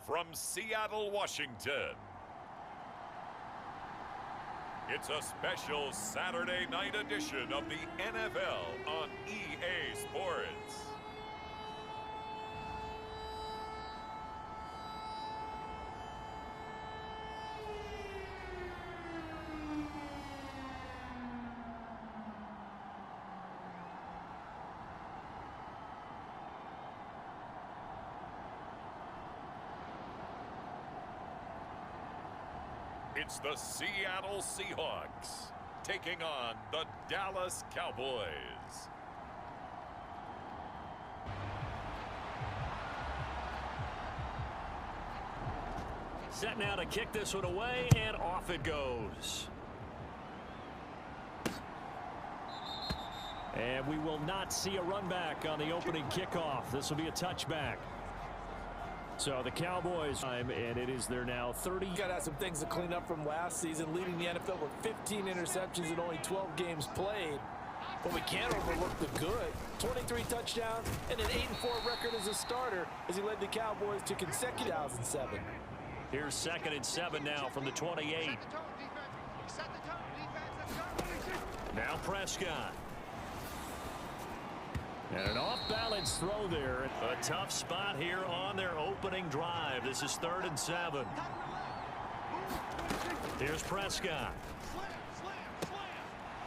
from Seattle, Washington. It's a special Saturday night edition of the NFL on EA Sports. It's the Seattle Seahawks taking on the Dallas Cowboys. Set now to kick this one away, and off it goes. And we will not see a run back on the opening kickoff. This will be a touchback. So the Cowboys, and it is their now 30. Got to have some things to clean up from last season, leading the NFL with 15 interceptions in only 12 games played. But we can't overlook the good. 23 touchdowns and an 8-4 record as a starter as he led the Cowboys to consecutive 2007. Here's 2nd and 7 now from the 28. Now Prescott. And an off-balance throw there. A tough spot here on their opening drive. This is 3rd and 7. Here's Prescott.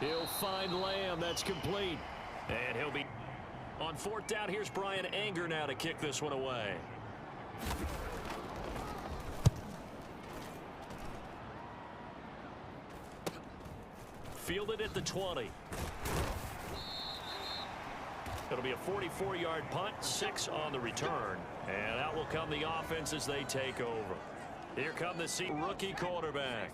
He'll find Lamb. That's complete. And he'll be on 4th down. Here's Brian Anger now to kick this one away. Fielded at the 20. It'll be a 44-yard punt, 6 on the return. And out will come the offense as they take over. Here come the rookie quarterback.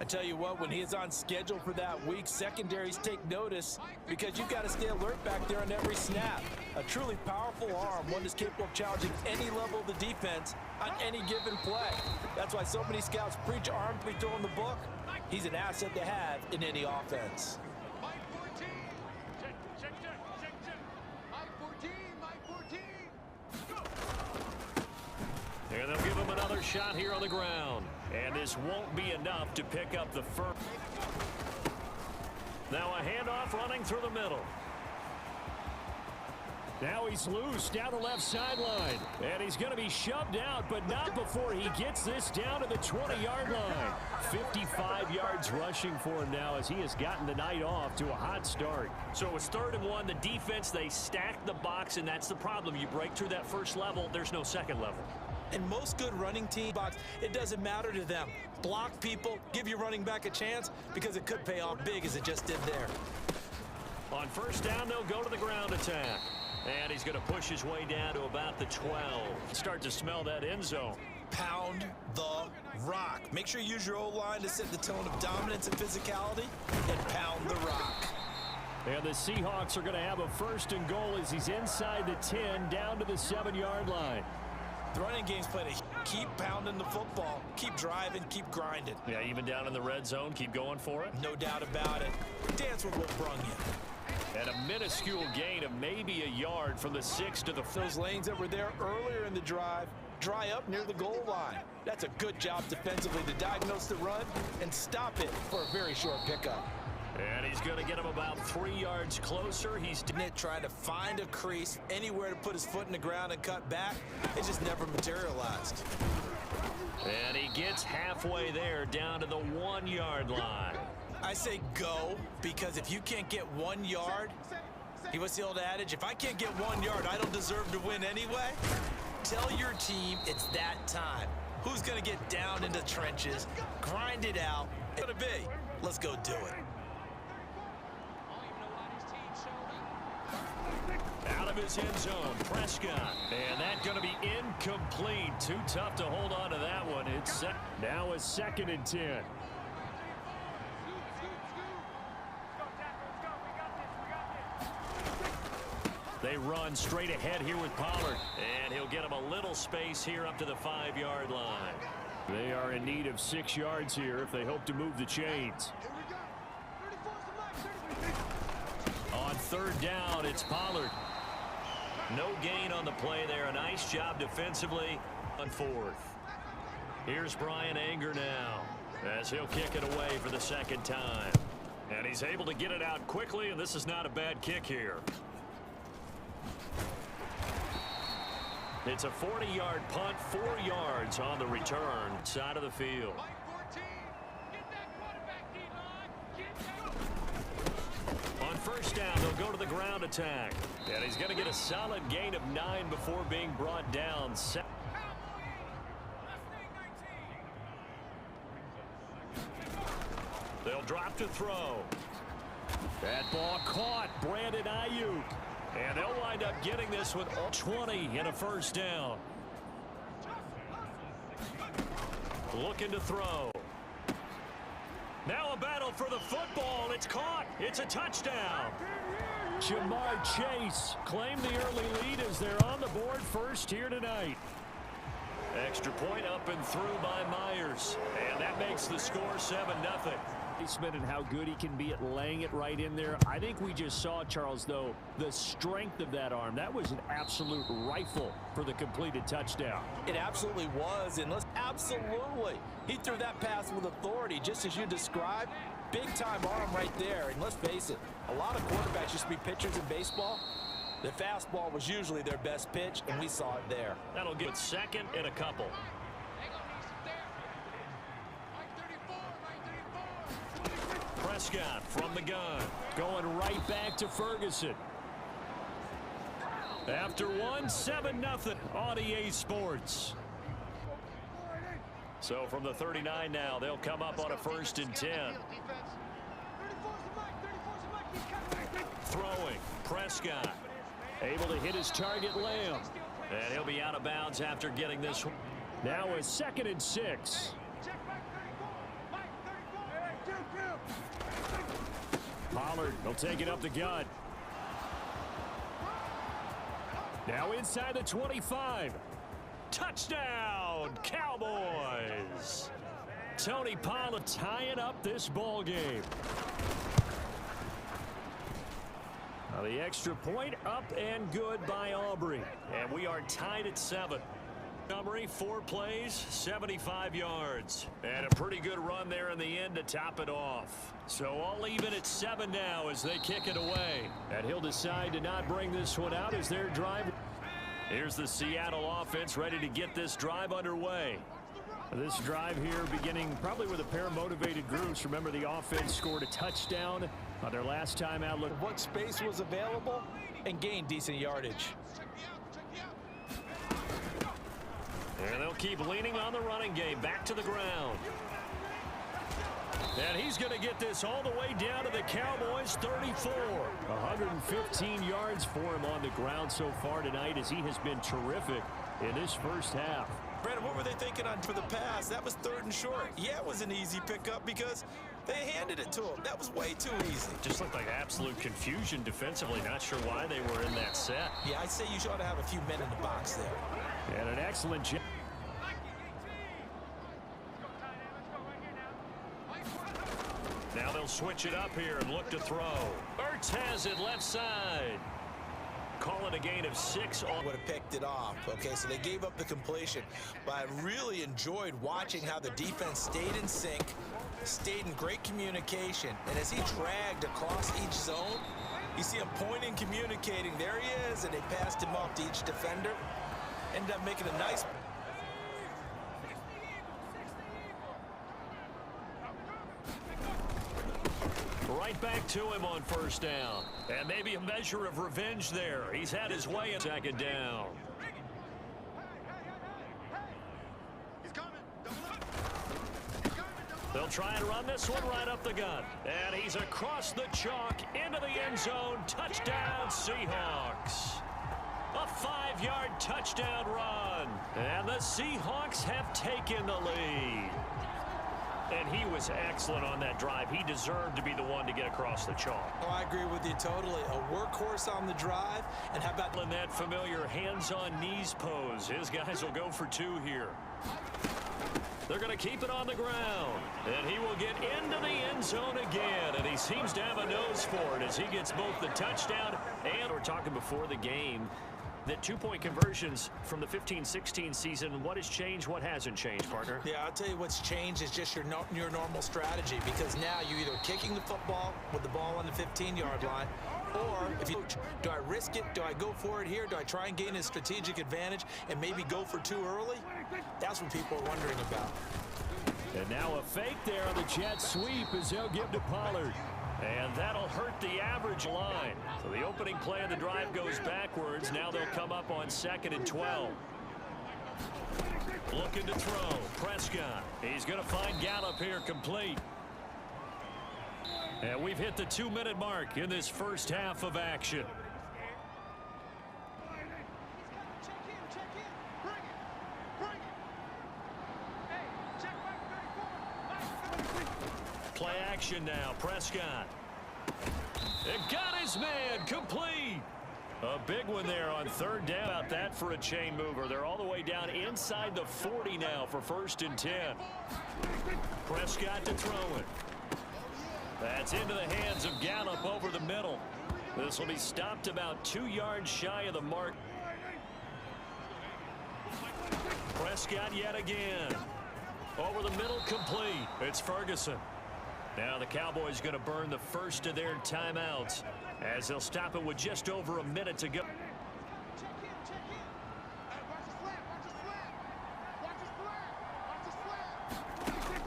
I tell you what, when he is on schedule for that week, secondaries take notice because you've got to stay alert back there on every snap. A truly powerful arm, one that's capable of challenging any level of the defense on any given play. That's why so many scouts preach arm free throw in the book. He's an asset to have in any offense. And they'll give him another shot here on the ground. And this won't be enough to pick up the first. Now a handoff running through the middle. Now he's loose down the left sideline. And he's going to be shoved out, but not before he gets this down to the 20-yard line. 55 yards rushing for him now as he has gotten the night off to a hot start. So it's 3rd and 1. The defense, they stack the box, and that's the problem. You break through that first level, there's no second level. And most good running team box, it doesn't matter to them. Block people, give your running back a chance because it could pay off big as it just did there. On 1st down, they'll go to the ground attack. And he's going to push his way down to about the 12. Start to smell that end zone. Pound the rock. Make sure you use your O-line to set the tone of dominance and physicality, and pound the rock. And the Seahawks are going to have a 1st and goal as he's inside the 10 down to the 7-yard line. The running game's played a keep pounding the football, keep driving, keep grinding. Yeah, even down in the red zone, keep going for it. No doubt about it. Dance with what brung you. And a minuscule gain of maybe a yard from the 6 to the 4. Those lanes that were there earlier in the drive dry up near the goal line. That's a good job defensively to diagnose the run and stop it for a very short pickup. And he's going to get him about 3 yards closer. He's trying to find a crease, anywhere to put his foot in the ground and cut back. It just never materialized. And he gets halfway there down to the 1-yard line. I say go, because if you can't get 1 yard, what's the old adage? If I can't get 1 yard, I don't deserve to win anyway. Tell your team it's that time. Who's going to get down into the trenches, grind it out? It's going to be. Let's go do it. Out of his end zone, Prescott. And that's going to be incomplete. Too tough to hold on to that one. It's now a 2nd and 10. They run straight ahead here with Pollard. And he'll get him a little space here up to the 5-yard line. They are in need of 6 yards here if they hope to move the chains. On 3rd down, it's Pollard. No gain on the play there. A nice job defensively. On fourth. Here's Brian Anger now as he'll kick it away for the second time. And he's able to get it out quickly, and this is not a bad kick here. It's a 40-yard punt, 4 yards on the return side of the field. On first down, they'll go to the ground attack. And he's going to get a solid gain of 9 before being brought down. They'll drop to throw. That ball caught. Brandon Ayuk. And they'll wind up getting this with 20 and a first down. Looking to throw. Now a battle for the football. It's caught. It's a touchdown. Jamar Chase claimed the early lead as they're on the board first here tonight. Extra point up and through by Myers. And that makes the score 7-0. And how good he can be at laying it right in there. I think we just saw, Charles, though, the strength of that arm. That was an absolute rifle for the completed touchdown. It absolutely was, and absolutely. He threw that pass with authority, just as you described. Big-time arm right there, and let's face it, a lot of quarterbacks used to be pitchers in baseball. The fastball was usually their best pitch, and we saw it there. That'll get second and a couple. Prescott from the gun, going right back to Ferguson. After one, 7-0 on EA Sports. So from the 39 now, they'll come up on a 1st and 10. Throwing, Prescott. Able to hit his target, Lamb. And he'll be out of bounds after getting this one. Now a 2nd and 6. Pollard will take it up the gut. Now inside the 25. Touchdown, Cowboys. Tony Pollard tying up this ball game. Now the extra point up and good by Aubrey. And we are tied at 7. Summary, 4 plays, 75 yards. And a pretty good run there in the end to top it off. So all even at 7 now as they kick it away. And he'll decide to not bring this one out as their drive. Here's the Seattle offense ready to get this drive underway. This drive here beginning probably with a pair of motivated groups. Remember, the offense scored a touchdown on their last time out. Look what space was available and gained decent yardage. And they'll keep leaning on the running game. Back to the ground. And he's going to get this all the way down to the Cowboys' 34. 115 yards for him on the ground so far tonight as he has been terrific in this first half. Brandon, what were they thinking on for the pass? That was 3rd and short. Yeah, it was an easy pickup because they handed it to him. That was way too easy. Just looked like absolute confusion defensively. Not sure why they were in that set. Yeah, I'd say you ought to have a few men in the box there. And an excellent job. Now they'll switch it up here and look to throw. Ertz has it left side. Call it a gain of 6. Would have picked it off. Okay, so they gave up the completion. But I really enjoyed watching how the defense stayed in sync, stayed in great communication. And as he dragged across each zone, you see him pointing, communicating. There he is, and they passed him off to each defender. Ended up making a nice... Right back to him on 1st down. And maybe a measure of revenge there. He's had his way in 2nd down. They'll try and run this one right up the gut. And he's across the chalk into the end zone. Touchdown, Seahawks. A 5-yard touchdown run. And the Seahawks have taken the lead. And he was excellent on that drive. He deserved to be the one to get across the chalk. Oh, I agree with you totally. A workhorse on the drive. And how about in that familiar hands-on knees pose? His guys will go for 2 here. They're going to keep it on the ground. And he will get into the end zone again. And he seems to have a nose for it as he gets both the touchdown and we're talking before the game. The two-point conversions from the 15-16 season, what has changed, what hasn't changed, partner? Yeah, I'll tell you what's changed is just your normal strategy, because now you're either kicking the football with the ball on the 15-yard line, or if you do I risk it? Do I go for it here? Do I try and gain a strategic advantage and maybe go for too early? That's what people are wondering about. And now a fake there on the jet sweep as they'll give to Pollard. And that'll hurt the average line. So the opening play of the drive goes backwards. Now they'll come up on 2nd and 12. Looking to throw. Prescott. He's going to find Gallup here complete. And we've hit the 2-minute mark in this first half of action. Play action now. Prescott. And got his man complete. A big one there on 3rd down. About that for a chain mover. They're all the way down inside the 40 now for 1st and 10. Prescott to throw it. That's into the hands of Gallup over the middle. This will be stopped about 2 yards shy of the mark. Prescott yet again. Over the middle, complete. It's Ferguson. Now the Cowboys going to burn the first of their timeouts as they'll stop it with just over a minute to go.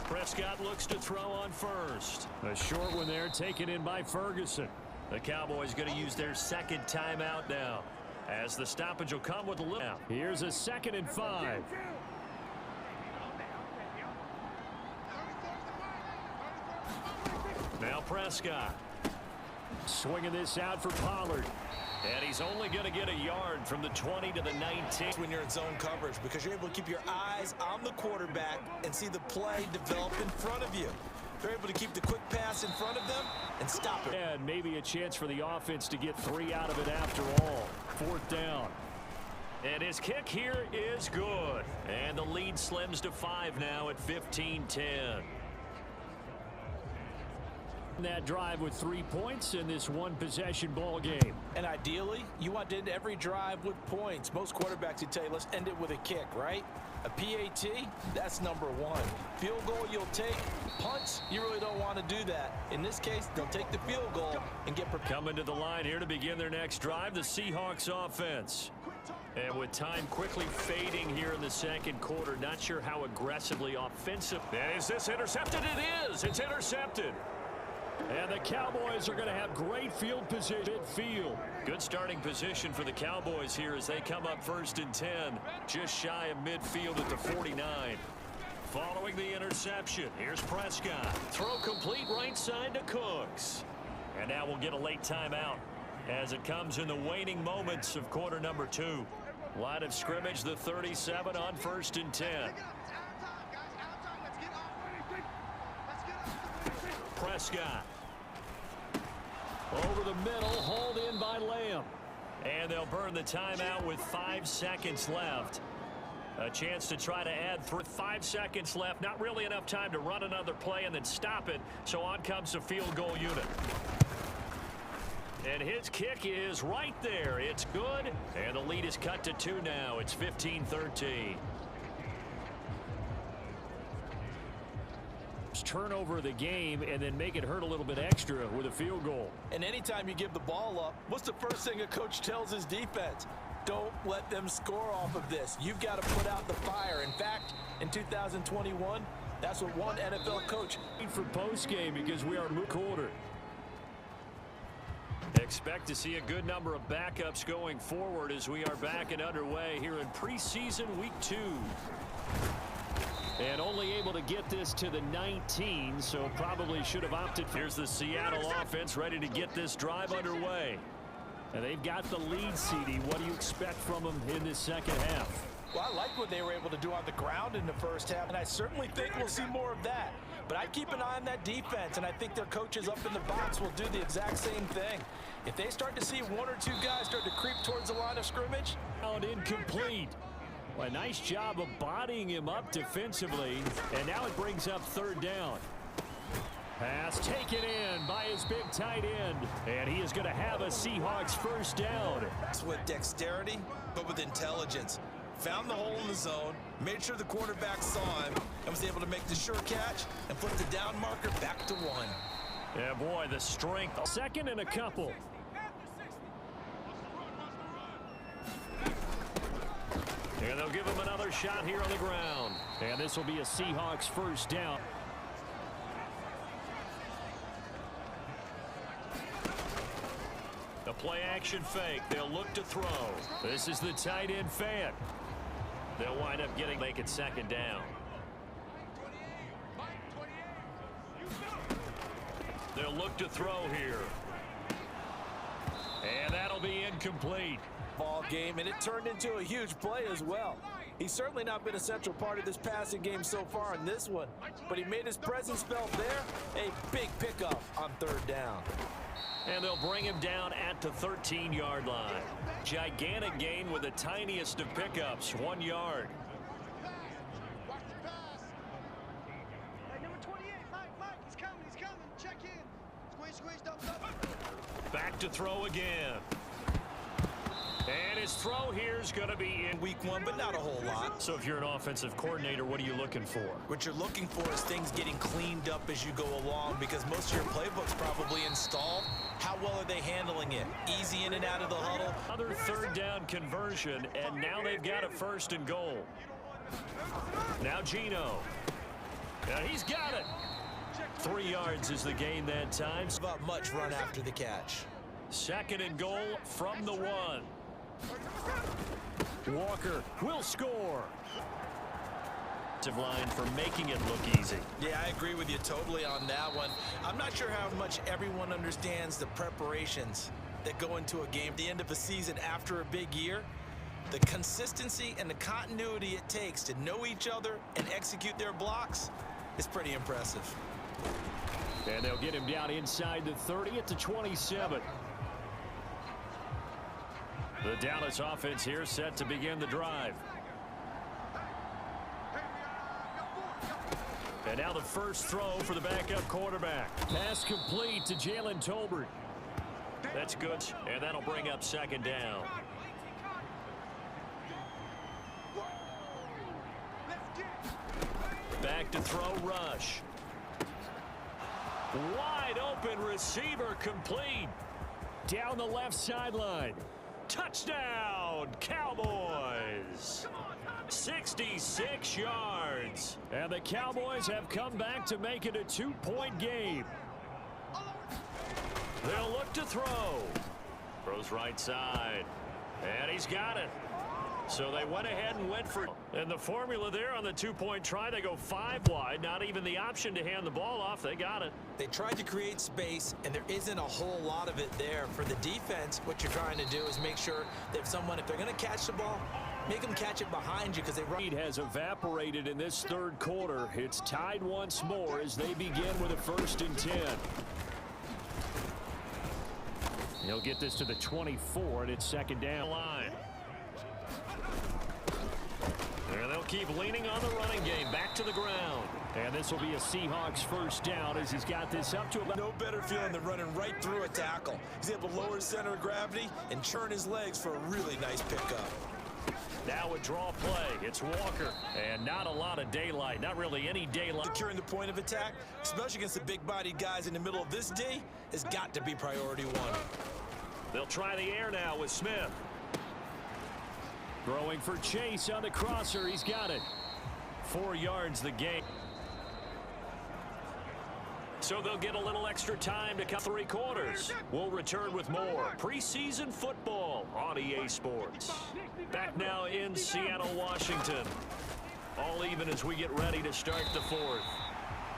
Prescott looks to throw on first. A short one there taken in by Ferguson. The Cowboys going to use their 2nd timeout now as the stoppage will come with a little. Here's a 2nd and 5. Now Prescott swinging this out for Pollard. And he's only going to get a yard from the 20 to the 19. When you're in zone coverage, because you're able to keep your eyes on the quarterback and see the play develop in front of you. They're able to keep the quick pass in front of them and stop it. And maybe a chance for the offense to get 3 out of it after all. 4th down. And his kick here is good. And the lead slims to 5 now at 15-10. That drive with 3 points in this one-possession ball game. And ideally, you want to end every drive with points. Most quarterbacks would tell you, let's end it with a kick, right? A PAT, that's number 1. Field goal you'll take. Punts, you really don't want to do that. In this case, they'll take the field goal and get prepared. Coming to the line here to begin their next drive, the Seahawks offense. And with time quickly fading here in the 2nd quarter, not sure how aggressively offensive. And is this intercepted? It is. It's intercepted. And the Cowboys are going to have great field position. Good starting position for the Cowboys here as they come up 1st and 10. Just shy of midfield at the 49. Following the interception, here's Prescott. Throw complete right side to Cooks. And now we'll get a late timeout as it comes in the waning moments of quarter number 2. Line of scrimmage, the 37 on 1st and 10. Prescott. Over the middle, hauled in by Lamb. And they'll burn the timeout with 5 seconds left. A chance to try to add 5 seconds left. Not really enough time to run another play and then stop it. So on comes the field goal unit. And his kick is right there. It's good. And the lead is cut to 2 now. It's 15-13. Turnover of the game and then make it hurt a little bit extra with a field goal. And anytime you give the ball up, what's the first thing a coach tells his defense? Don't let them score off of this. You've got to put out the fire. In fact, in 2021, that's what one NFL coach for postgame because we are quarter. Expect to see a good number of backups going forward as we are back and underway here in preseason week 2. And only able to get this to the 19, so probably should have opted. Here's the Seattle offense ready to get this drive underway. And they've got the lead, CD. What do you expect from them in this 2nd half? Well, I like what they were able to do on the ground in the 1st half, and I certainly think we'll see more of that. But I keep an eye on that defense, and I think their coaches up in the box will do the exact same thing. If they start to see 1 or 2 guys start to creep towards the line of scrimmage. Out incomplete. Well, a nice job of bodying him up defensively, and now it brings up 3rd down. Pass taken in by his big tight end. And he is going to have a Seahawks first down. It's with dexterity, but with intelligence. Found the hole in the zone, made sure the quarterback saw him, and was able to make the sure catch and flip the down marker back to 1. Yeah, boy, the strength. Second and a couple. And they'll give him another shot here on the ground. And this will be a Seahawks first down. The play action fake. They'll look to throw. This is the tight end fan. They'll wind up make it second down. They'll look to throw here. And that'll be incomplete. Ball game, and it turned into a huge play as well. He's certainly not been a central part of this passing game so far in this one, but he made his presence felt there. A big pickup on third down. And they'll bring him down at the 13-yard line. Gigantic gain with the tiniest of pickups, 1 yard. Back to throw again. And his throw here is going to be in week 1, but not a whole lot. So if you're an offensive coordinator, what are you looking for? What you're looking for is things getting cleaned up as you go along, because most of your playbook's probably installed. How well are they handling it? Easy in and out of the huddle. Another third down conversion, and now they've got a first and goal. Now Gino. Now he's got it. 3 yards is the gain that time. About much run after the catch. Second and goal from the 1. Walker will score. Line for making it look easy. Yeah, I agree with you totally on that one. I'm not sure how much everyone understands the preparations that go into a game at the end of a season after a big year. The consistency and the continuity it takes to know each other and execute their blocks is pretty impressive. And they'll get him down inside the 30 at the 27. The Dallas offense here set to begin the drive. And now the first throw for the backup quarterback. Pass complete to Jalen Tolbert. That's good, and that'll bring up second down. Back to throw, rush. Wide open receiver, complete. Down the left sideline. Touchdown, Cowboys. 66 yards. And the Cowboys have come back to make it a 2-point game. They'll look to throw. Throws right side. And he's got it. So they went ahead and went for it. And the formula there on the 2-point try, they go 5 wide. Not even the option to hand the ball off. They got it. They tried to create space, and there isn't a whole lot of it there. For the defense, what you're trying to do is make sure that if they're going to catch the ball, make them catch it behind you, because they run. Lead has evaporated in this third quarter. It's tied once more as they begin with a 1st and 10. He'll get this to the 24, and it's second down line. And they'll keep leaning on the running game. Back to the ground. And this will be a Seahawks first down as he's got this up to about. No better feeling than running right through a tackle. He's able to lower his center of gravity and churn his legs for a really nice pickup. Now a draw play. It's Walker. And not a lot of daylight. Not really any daylight. Securing the point of attack, especially against the big-bodied guys in the middle of this D, has got to be priority 1. They'll try the air now with Smith. Throwing for Chase on the crosser. He's got it. 4 yards the gain. So they'll get a little extra time to come 3 quarters. We'll return with more preseason football on EA Sports. Back now in Seattle, Washington. All even as we get ready to start the 4th.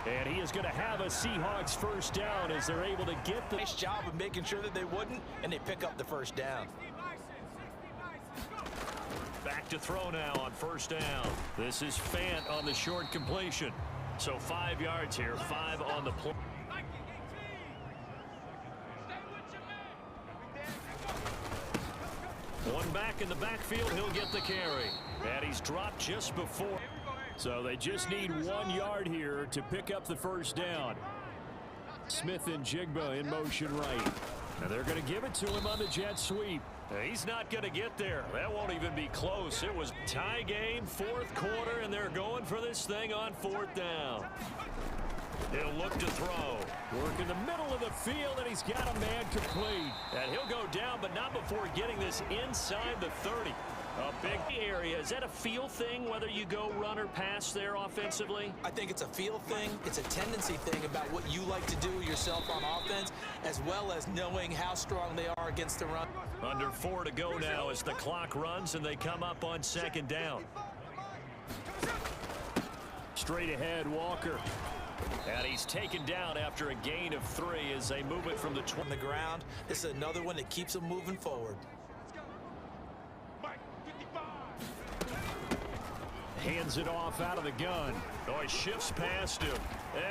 And he is going to have a Seahawks first down as they're able to get the. Nice job of making sure that they wouldn't, and they pick up the first down. Back to throw now on first down. This is Fant on the short completion. So 5 yards here, 5 on the play. One back in the backfield, he'll get the carry. And he's dropped just before. So they just need 1 yard here to pick up the first down. Smith and Jigba in motion right. And they're going to give it to him on the jet sweep. He's not going to get there. That won't even be close. It was tie game, fourth quarter, and they're going for this thing on fourth down. He'll look to throw. Work in the middle of the field, and he's got a man complete. And he'll go down, but not before getting this inside the 30. A big area. Is that a feel thing, whether you go run or pass there offensively? I think it's a feel thing. It's a tendency thing about what you like to do yourself on offense, as well as knowing how strong they are against the run. Under 4 to go now as the clock runs, and they come up on second down. Straight ahead, Walker. And he's taken down after a gain of 3 as they move it from the 20. On the ground, this is another one that keeps them moving forward. Hands it off out of the gun. Oh, he shifts past him.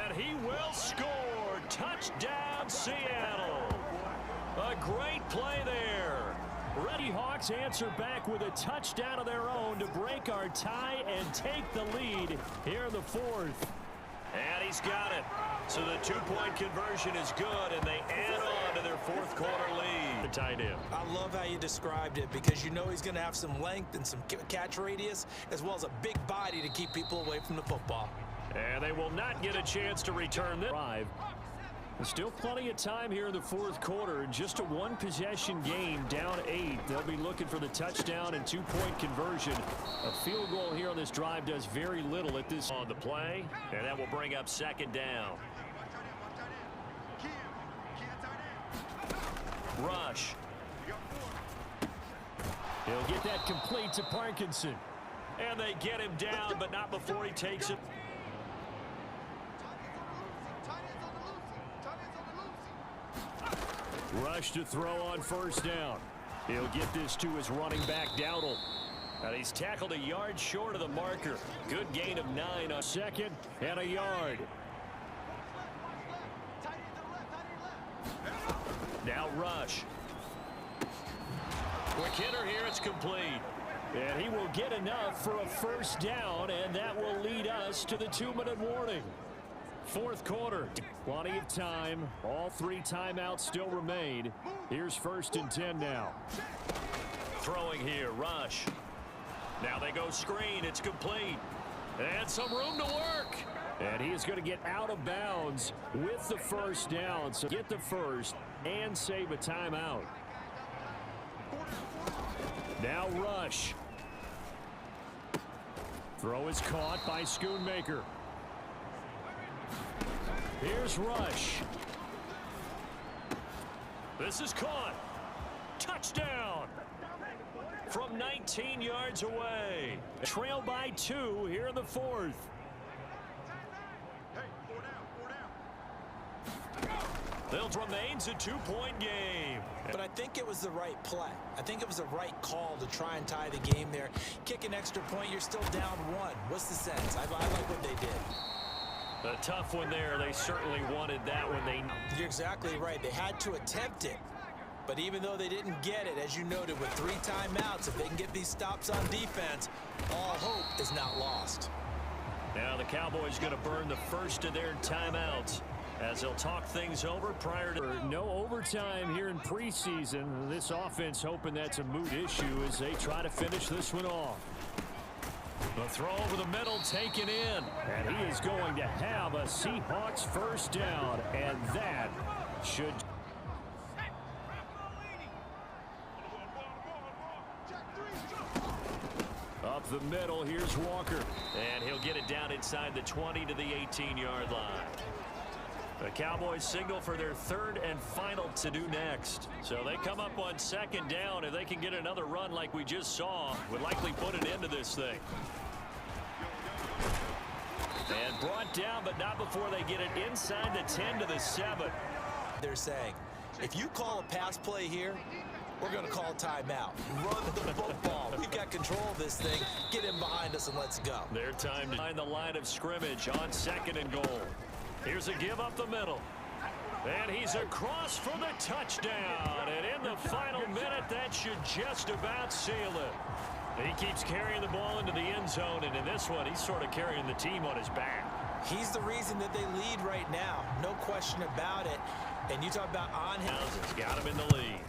And he will score. Touchdown, Seattle. A great play there. Reddy Hawks answer back with a touchdown of their own to break our tie and take the lead here in the fourth. And he's got it. So the two-point conversion is good, and they add on to their fourth quarter lead. The tight end. I love how you described it because you know he's going to have some length and some catch radius as well as a big body to keep people away from the football. And they will not get a chance to return this drive. There's still plenty of time here in the fourth quarter. Just a one-possession game, down 8. They'll be looking for the touchdown and two-point conversion. A field goal here on this drive does very little at this on the play, and that will bring up second down. Rush. He'll get that complete to Parkinson. And they get him down, but not before he takes it. Rush to throw on first down. He'll get this to his running back, Dowdle. And he's tackled a yard short of the marker. Good gain of 9 on second and a yard. Now Rush. Quick hitter here, it's complete. And he will get enough for a first down, and that will lead us to the 2-minute warning. Fourth quarter, plenty of time. All 3 timeouts still remain. Here's 1st and 10 now. Throwing here, Rush. Now they go screen, it's complete. And some room to work. And he is going to get out of bounds with the first down. So get the first and save a timeout. Now Rush. Throw is caught by Schoonmaker. Here's Rush. This is caught. Touchdown. From 19 yards away. Trail by 2 here in the fourth. They'll remains a 2-point game. But I think it was the right play. I think it was the right call to try and tie the game there. Kick an extra point, you're still down 1. What's the sense? I like what they did. A tough one there. They certainly wanted that one. You're exactly right. They had to attempt it. But even though they didn't get it, as you noted, with 3 timeouts, if they can get these stops on defense, all hope is not lost. Now the Cowboys going to burn the first of their timeouts as they'll talk things over prior to no overtime here in preseason. This offense hoping that's a moot issue as they try to finish this one off. The throw over the middle taken in. And he is going to have a Seahawks first down. And that should... Up the middle, here's Walker. And he'll get it down inside the 20 to the 18-yard line. The Cowboys signal for their 3rd and final to do next. So they come up on second down. If they can get another run like we just saw, would likely put an end to this thing. And brought down, but not before they get it inside the 10 to the 7. They're saying, if you call a pass play here, we're going to call timeout. Run the football. We've got control of this thing. Get him behind us and let's go. Their time to find the line of scrimmage on 2nd and goal. Here's a give up the middle. And he's across for the touchdown. And in the final minute, that should just about seal it. He keeps carrying the ball into the end zone. And in this one, he's sort of carrying the team on his back. He's the reason that they lead right now. No question about it. And you talk about on him. Got him in the lead.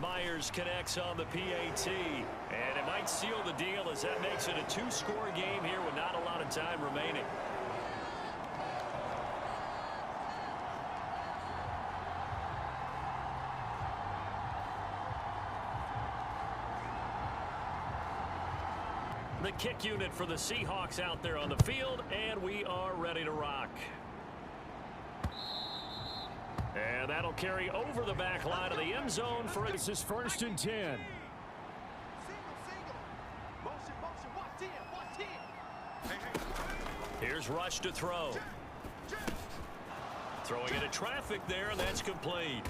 Myers connects on the PAT. And it might seal the deal as that makes it a two-score game here with not a lot of time remaining. The kick unit for the Seahawks out there on the field, and we are ready to rock. And that'll carry over the back line of the end zone for this is 1st and 10. Here's Rush to throw. Throwing into traffic there, and that's complete.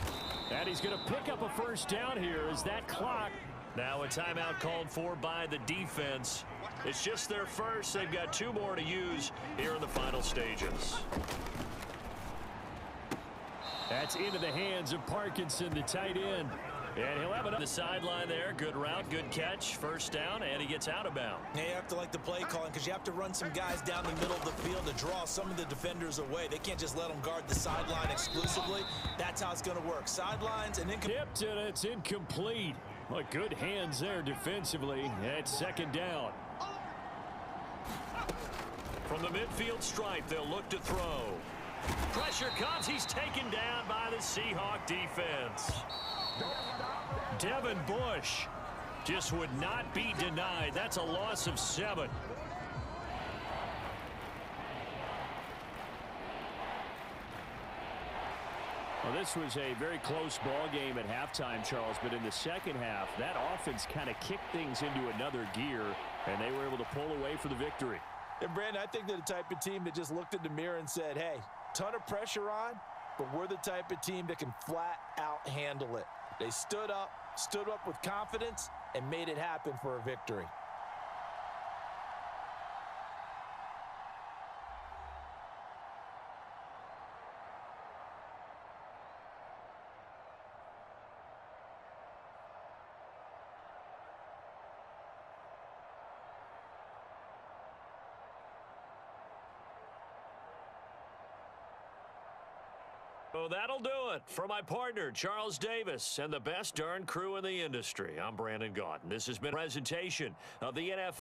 And he's going to pick up a first down here as that clock. Now a timeout called for by the defense. It's just their first. They've got 2 more to use here in the final stages. That's into the hands of Parkinson, the tight end. And he'll have it on the sideline there. Good route, good catch, first down, and he gets out of bounds. Yeah, you have to like the play calling because you have to run some guys down the middle of the field to draw some of the defenders away. They can't just let them guard the sideline exclusively. That's how it's going to work. Sidelines and then tipped, and it's incomplete. Well, good hands there defensively. It's 2nd down. From the midfield stripe, they'll look to throw. Pressure comes. He's taken down by the Seahawk defense. Devin Bush just would not be denied. That's a loss of 7. Well, this was a very close ball game at halftime, Charles, but in the second half, that offense kind of kicked things into another gear, and they were able to pull away for the victory. And, Brandon, I think they're the type of team that just looked in the mirror and said, hey, ton of pressure on, but we're the type of team that can flat out handle it. They stood up with confidence, and made it happen for a victory. So that'll do it for my partner, Charles Davis, and the best darn crew in the industry. I'm Brandon Gaudin. This has been a presentation of the NFL.